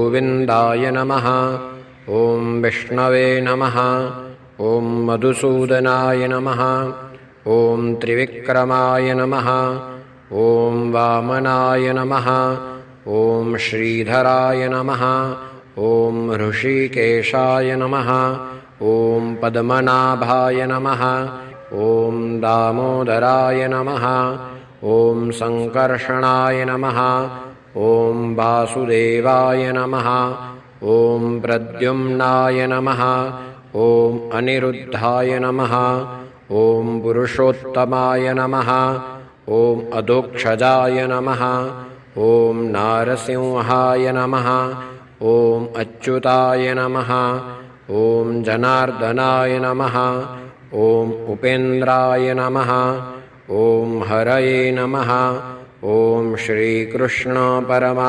गोविन्दाय नमः। ॐ विष्णवे नमः। ॐ मधुसूदनाय नमः। ॐ त्रिविक्रमाय नमः। ॐ वामनाय नमः। ॐ श्रीधराय नमः। ॐ ऋषिकेशाय नमः। ॐ पद्मनाभाय नमः। ॐ दामोदराय नमः। ॐ सङ्कर्षणाय नमः। ॐ वासुदेवाय नमः। ॐ प्रद्युम्नाय नमः। ॐ अनिरुद्धाय नमः। ॐ पुरुषोत्तमाय नमः। ॐ अधोक्षजाय नमः। ॐ नारसिंहाय नमः। ॐ अच्युताय नमः। ॐ जनार्दनाय नमः। ॐ उपेन्द्राय नमः। ॐ हरये नमः। ॐ श्रीकृष्ण परमात्मा